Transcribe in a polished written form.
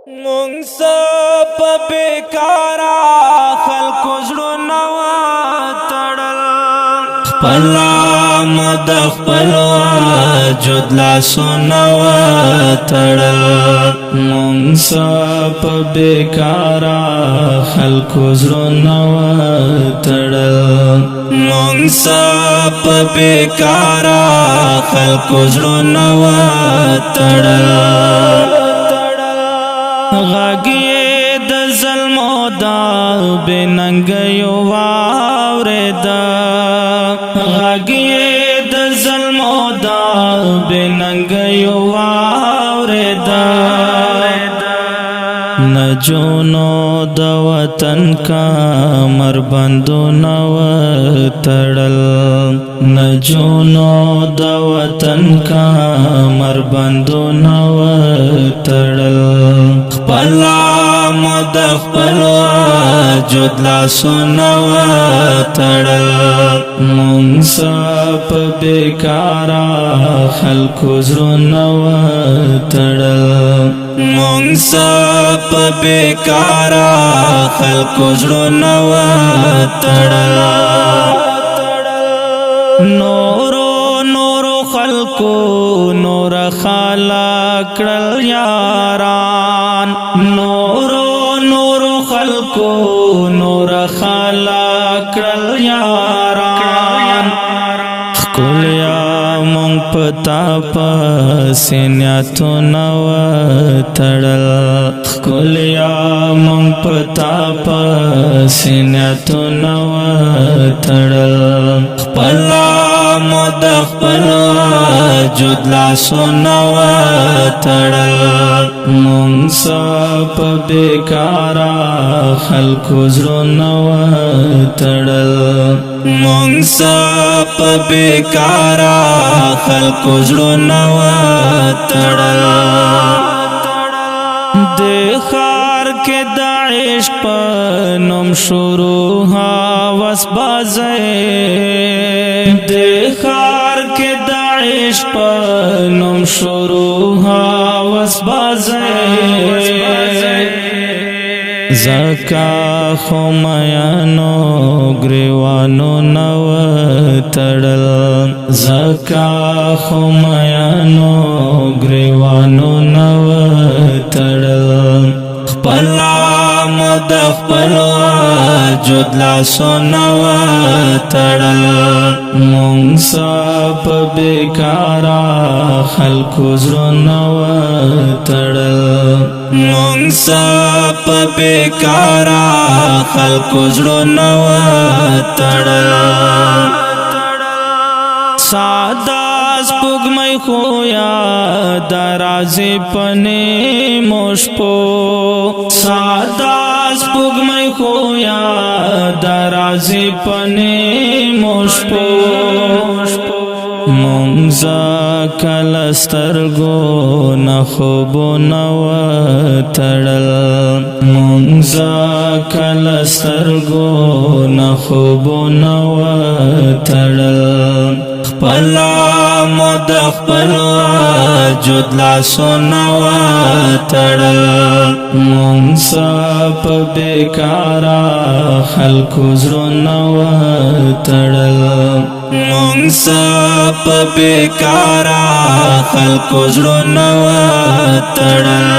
مونږ په بیکارا خلکو زړونه وتړل، خپله مود خپل وجود لاسونه وتړل. مونږ په بیکارا خلکو زړونه وتړل، مونږ په بیکارا خلکو زړونه وتړل. غاگی د ظلمو دا بے ننگیو واوردا، غاگی د ظلمو دا بے ننگیو واوردا. نجونو د وطن کا مربندو نو تړل، نجونو د وطن کا مربندو نو تړل. خپلا مود خپل وجود لاسونه وتړل، مونږ په بیکارا خلکو زړونه وتړل، مونږ په بیکارا خلکو زړونه وتړل. نورو خلکو نور خالا کړل یاران، نورو خلکو نور خالا کړل یاران. خکلیا مونږ پتا پسې نیتونه وتړل، خکلیا مونږ پتا پسې نیتونه وتړل. خپلا مود خپل وجود لاسونه وتړل، مونږ په بیکارا خلکو زړونه وتړل، مونږ په بیکارا خلکو زړونه وتړل. د ښار کې د عشق په نوم شروع هوس بازۍ، د ښار کې د عشق په نوم شروع هوس بازۍ. زکا خو میانو گریوانو نو تړل، زکا خو میانو گریوانو نو تړل. خپلا مود خپل وجود لاسونه وتړل، مونږ په بیکارا خلکو زړونه وتړل، مونږ په بیکارا خلکو زړونه وتړل. ساده سپوږمۍ خو یاد راځي پنې مشپو، ساده سپوږمۍ خو یاد راځي پنې مشپو. مونږ کله سترګو نه خوبونه وتړل، مونږ کله سترګو نه خوبونه وتړل. خپلا مود خپل وجود لاسونه وتړل، مونږ په بیکارا خلکو زړونه وتړل، مونږ په بیکارا خلکو زړونه وتړل.